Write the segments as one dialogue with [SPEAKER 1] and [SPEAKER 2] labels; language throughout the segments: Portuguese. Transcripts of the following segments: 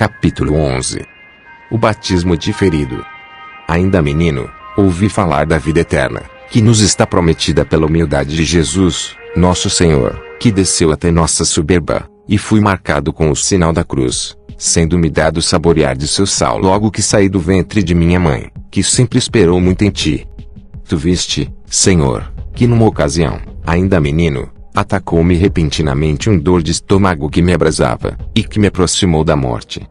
[SPEAKER 1] Capítulo 11. O batismo diferido. Ainda menino, ouvi falar da vida eterna, que nos está prometida pela humildade de Jesus, nosso Senhor, que desceu até nossa soberba, e fui marcado com o sinal da cruz, sendo-me dado saborear de seu sal logo que saí do ventre de minha mãe, que sempre esperou muito em ti. Tu viste, Senhor, que numa ocasião, ainda menino, atacou-me repentinamente um dor de estômago que me abrasava, e que me aproximou da morte.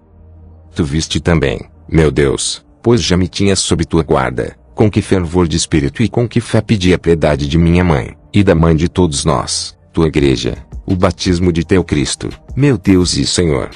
[SPEAKER 1] Tu viste também, meu Deus, pois já me tinhas sob tua guarda, com que fervor de espírito e com que fé pedi a piedade de minha mãe, e da mãe de todos nós, tua igreja, o batismo de teu Cristo, meu Deus e Senhor.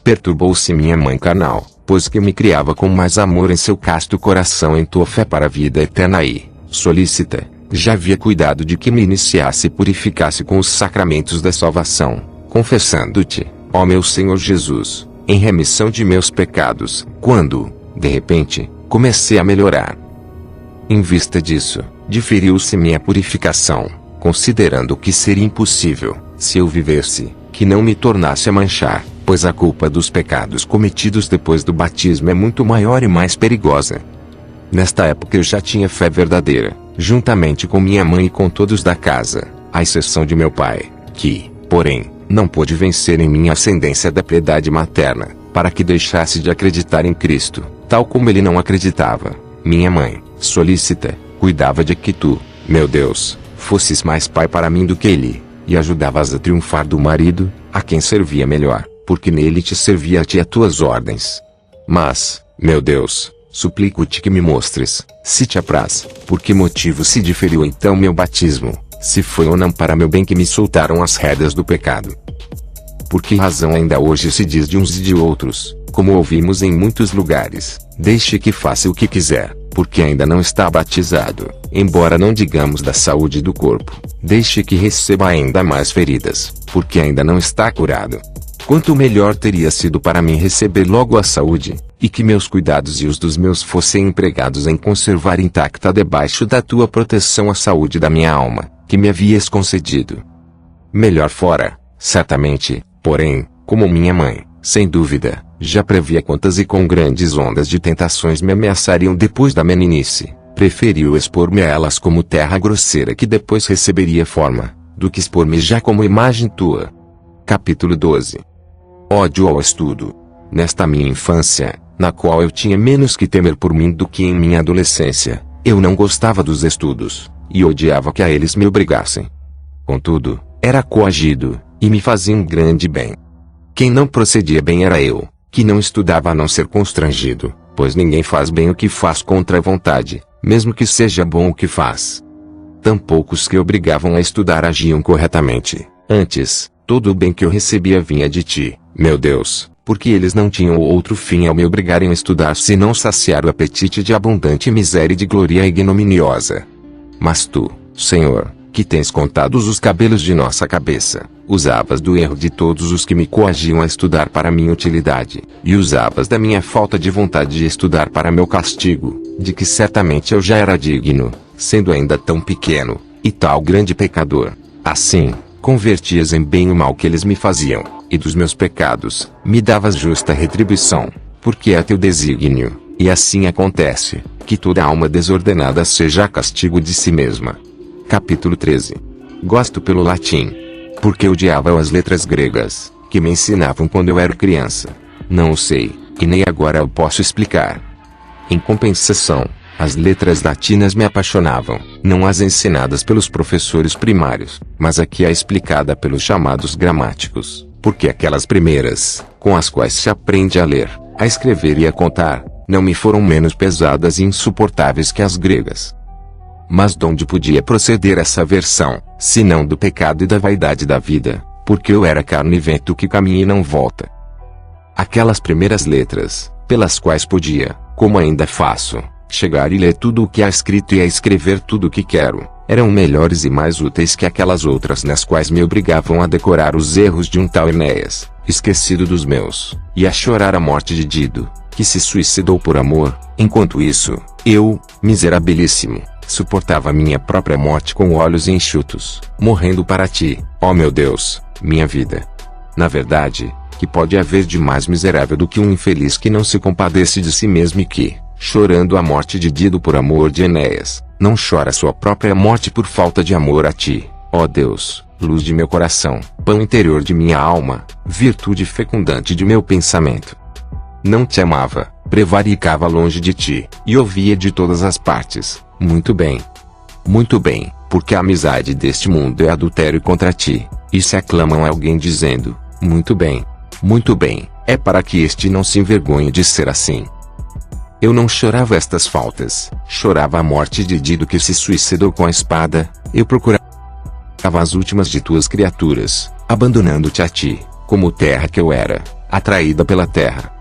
[SPEAKER 1] Perturbou-se minha mãe carnal, pois que me criava com mais amor em seu casto coração em tua fé para a vida eterna e, solícita, já havia cuidado de que me iniciasse e purificasse com os sacramentos da salvação, confessando-te, ó meu Senhor Jesus, em remissão de meus pecados, quando, de repente, comecei a melhorar. Em vista disso, diferiu-se minha purificação, considerando que seria impossível, se eu vivesse, que não me tornasse a manchar, pois a culpa dos pecados cometidos depois do batismo é muito maior e mais perigosa. Nesta época eu já tinha fé verdadeira, juntamente com minha mãe e com todos da casa, à exceção de meu pai, que, porém, não pôde vencer em mim a ascendência da piedade materna, para que deixasse de acreditar em Cristo, tal como ele não acreditava. Minha mãe, solícita, cuidava de que tu, meu Deus, fosses mais pai para mim do que ele, e ajudavas a triunfar do marido, a quem servia melhor, porque nele te servia a ti as tuas ordens. Mas, meu Deus, suplico-te que me mostres, se te apraz, por que motivo se diferiu então meu batismo, se foi ou não para meu bem que me soltaram as rédeas do pecado. Por que razão ainda hoje se diz de uns e de outros, como ouvimos em muitos lugares, deixe que faça o que quiser, porque ainda não está batizado, embora não digamos da saúde do corpo, deixe que receba ainda mais feridas, porque ainda não está curado. Quanto melhor teria sido para mim receber logo a saúde, e que meus cuidados e os dos meus fossem empregados em conservar intacta debaixo da tua proteção a saúde da minha alma, que me havias concedido. Melhor fora, certamente, porém, como minha mãe, sem dúvida, já previa quantas e com grandes ondas de tentações me ameaçariam depois da meninice, preferiu expor-me a elas como terra grosseira que depois receberia forma, do que expor-me já como imagem tua. Capítulo 12. Ódio ao estudo. Nesta minha infância, na qual eu tinha menos que temer por mim do que em minha adolescência, eu não gostava dos estudos, e odiava que a eles me obrigassem. Contudo, era coagido, e me fazia um grande bem. Quem não procedia bem era eu, que não estudava a não ser constrangido, pois ninguém faz bem o que faz contra a vontade, mesmo que seja bom o que faz. Tampouco os que obrigavam a estudar agiam corretamente, antes, todo o bem que eu recebia vinha de ti, meu Deus, porque eles não tinham outro fim ao me obrigarem a estudar senão saciar o apetite de abundante miséria e de glória ignominiosa. Mas tu, Senhor, que tens contados os cabelos de nossa cabeça, usavas do erro de todos os que me coagiam a estudar para minha utilidade, e usavas da minha falta de vontade de estudar para meu castigo, de que certamente eu já era digno, sendo ainda tão pequeno, e tal grande pecador. Assim, convertias em bem o mal que eles me faziam, e dos meus pecados, me davas justa retribuição, porque é teu desígnio, e assim acontece, que toda alma desordenada seja a castigo de si mesma. Capítulo 13. Gosto pelo latim, porque odiava as letras gregas, que me ensinavam quando eu era criança. Não o sei, e nem agora eu posso explicar. Em compensação, as letras latinas me apaixonavam, não as ensinadas pelos professores primários, mas a que é explicada pelos chamados gramáticos, porque aquelas primeiras, com as quais se aprende a ler, a escrever e a contar, não me foram menos pesadas e insuportáveis que as gregas. Mas de onde podia proceder essa versão, senão do pecado e da vaidade da vida, porque eu era carne e vento que caminha e não volta. Aquelas primeiras letras, pelas quais podia, como ainda faço, chegar e ler tudo o que há escrito e a escrever tudo o que quero, eram melhores e mais úteis que aquelas outras nas quais me obrigavam a decorar os erros de um tal Enéas, esquecido dos meus, e a chorar a morte de Dido, que se suicidou por amor. Enquanto isso, eu, miserabilíssimo, suportava minha própria morte com olhos enxutos, morrendo para ti, ó meu Deus, minha vida. Na verdade, que pode haver de mais miserável do que um infeliz que não se compadece de si mesmo e que, chorando a morte de Dido por amor de Enéas, não chora sua própria morte por falta de amor a ti, ó Deus, luz de meu coração, pão interior de minha alma, virtude fecundante de meu pensamento. Não te amava, prevaricava longe de ti, e ouvia de todas as partes, muito bem, porque a amizade deste mundo é adultério contra ti, e se aclamam a alguém dizendo, muito bem, é para que este não se envergonhe de ser assim. Eu não chorava estas faltas, chorava a morte de Dido que se suicidou com a espada, eu procurava as últimas de tuas criaturas, abandonando-te a ti, como terra que eu era, atraída pela terra.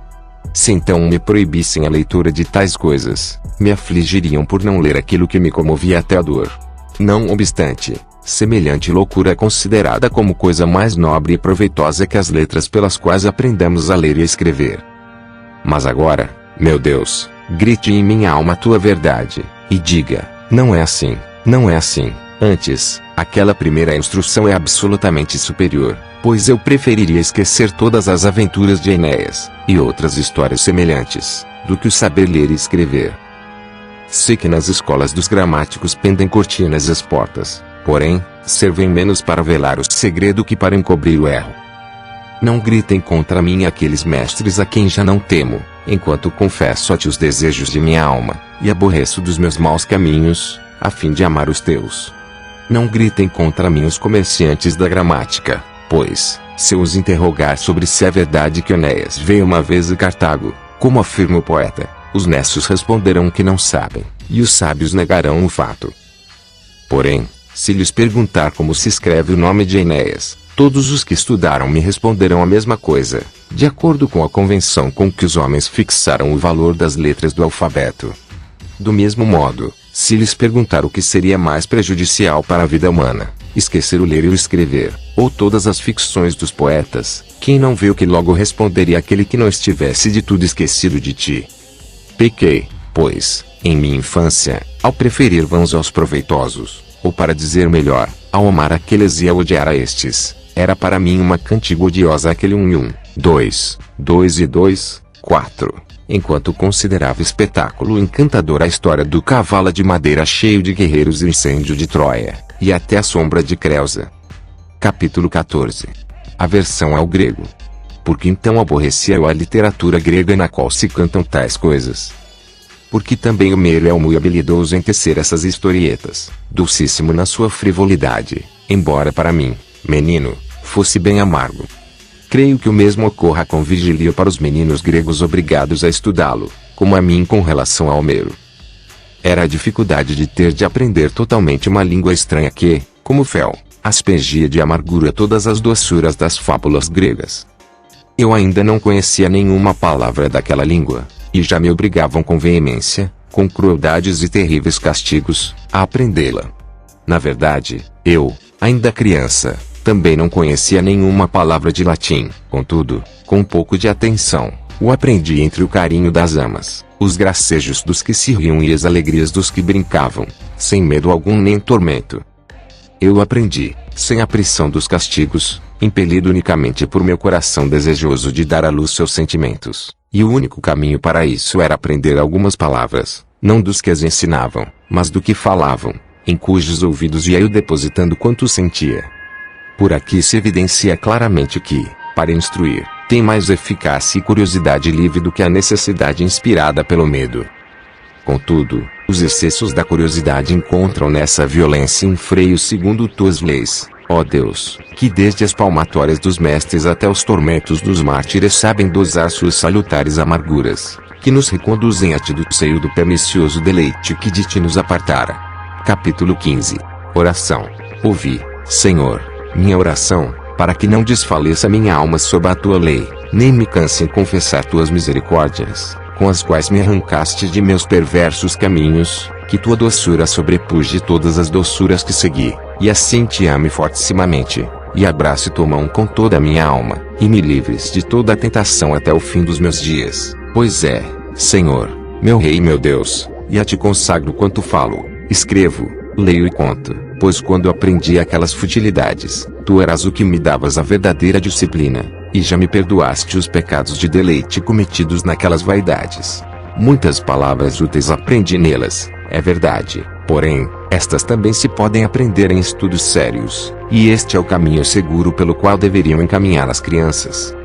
[SPEAKER 1] Se então me proibissem a leitura de tais coisas, me afligiriam por não ler aquilo que me comovia até a dor. Não obstante, semelhante loucura é considerada como coisa mais nobre e proveitosa que as letras pelas quais aprendemos a ler e a escrever. Mas agora, meu Deus, grite em minha alma a tua verdade, e diga, não é assim, antes, aquela primeira instrução é absolutamente superior, pois eu preferiria esquecer todas as aventuras de Enéas, e outras histórias semelhantes, do que o saber ler e escrever. Sei que nas escolas dos gramáticos pendem cortinas às portas, porém, servem menos para velar o segredo que para encobrir o erro. Não gritem contra mim aqueles mestres a quem já não temo, enquanto confesso a ti os desejos de minha alma, e aborreço dos meus maus caminhos, a fim de amar os teus. Não gritem contra mim os comerciantes da gramática, pois, se eu os interrogar sobre se é verdade que Enéas veio uma vez a Cartago, como afirma o poeta, os nécios responderão que não sabem, e os sábios negarão o fato. Porém, se lhes perguntar como se escreve o nome de Enéas, todos os que estudaram me responderão a mesma coisa, de acordo com a convenção com que os homens fixaram o valor das letras do alfabeto. Do mesmo modo, se lhes perguntar o que seria mais prejudicial para a vida humana, esquecer o ler e o escrever, ou todas as ficções dos poetas, quem não vê o que logo responderia aquele que não estivesse de tudo esquecido de ti? Pequei, pois, em minha infância, ao preferir vãos aos proveitosos, ou para dizer melhor, ao amar aqueles e a odiar a estes, era para mim uma cantiga odiosa aquele 1 e 1, 2, 2 e 2, 4, enquanto considerava espetáculo encantador a história do cavalo de madeira cheio de guerreiros e incêndio de Troia, e até a sombra de Creusa. Capítulo 14. Aversão ao grego. Porque então aborrecia eu a literatura grega na qual se cantam tais coisas. Porque também Homero é muito habilidoso em tecer essas historietas, dulcíssimo na sua frivolidade, embora para mim, menino, fosse bem amargo. Creio que o mesmo ocorra com Virgílio para os meninos gregos obrigados a estudá-lo, como a mim com relação a Homero. Era a dificuldade de ter de aprender totalmente uma língua estranha que, como fel, aspergia de amargura todas as doçuras das fábulas gregas. Eu ainda não conhecia nenhuma palavra daquela língua, e já me obrigavam com veemência, com crueldades e terríveis castigos, a aprendê-la. Na verdade, eu, ainda criança, também não conhecia nenhuma palavra de latim, contudo, com um pouco de atenção, o aprendi entre o carinho das amas, os gracejos dos que se riam e as alegrias dos que brincavam, sem medo algum nem tormento. Eu aprendi, sem a pressão dos castigos, impelido unicamente por meu coração desejoso de dar à luz seus sentimentos, e o único caminho para isso era aprender algumas palavras, não dos que as ensinavam, mas do que falavam, em cujos ouvidos ia eu depositando quanto sentia. Por aqui se evidencia claramente que, para instruir, tem mais eficácia e curiosidade livre do que a necessidade inspirada pelo medo. Contudo, os excessos da curiosidade encontram nessa violência um freio segundo tuas leis, ó Deus, que desde as palmatórias dos mestres até os tormentos dos mártires sabem dosar suas salutares amarguras, que nos reconduzem a ti do seio do pernicioso deleite que de ti nos apartara. Capítulo 15. Oração. Ouvi, Senhor, minha oração, para que não desfaleça minha alma sob a tua lei, nem me canse em confessar tuas misericórdias, com as quais me arrancaste de meus perversos caminhos, que tua doçura sobrepuje todas as doçuras que segui, e assim te ame fortissimamente, e abrace tua mão com toda a minha alma, e me livres de toda a tentação até o fim dos meus dias, pois é, Senhor, meu Rei e meu Deus, e a ti consagro quanto falo, escrevo, leio e conto, pois quando aprendi aquelas futilidades, tu eras o que me davas a verdadeira disciplina, e já me perdoaste os pecados de deleite cometidos naquelas vaidades. Muitas palavras úteis aprendi nelas, é verdade, porém, estas também se podem aprender em estudos sérios, e este é o caminho seguro pelo qual deveriam encaminhar as crianças.